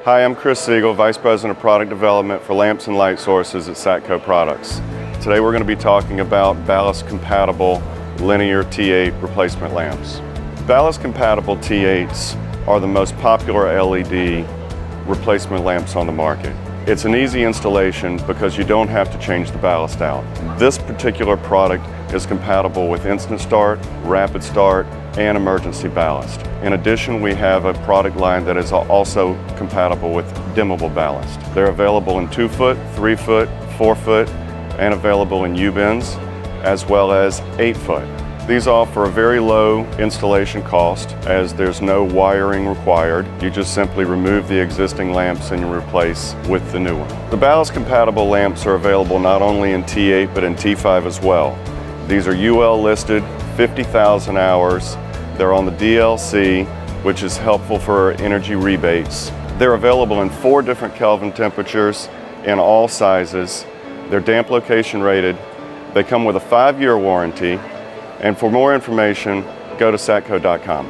Hi, I'm Chris Siegel, Vice President of Product Development for Lamps and Light Sources at Satco Products. Today we're going to be talking about Ballast compatible linear T8 replacement lamps. Ballast compatible T8s are the most popular LED replacement lamps on the market. It's an easy installation because you don't have to change the ballast out. This particular product is compatible with instant start, rapid start, and emergency ballast. In addition, we have a product line that is also compatible with dimmable ballast. They're available in 2-foot, 3-foot, 4-foot, and available in U-bends, as well as 8-foot. These offer a very low installation cost as there's no wiring required. You just simply remove the existing lamps and you replace with the new one. The ballast compatible lamps are available not only in T8 but in T5 as well. These are UL listed, 50,000 hours. They're on the DLC, which is helpful for energy rebates. They're available in 4 different Kelvin temperatures in all sizes. They're damp location rated. They come with a 5-year warranty. And for more information, go to satco.com.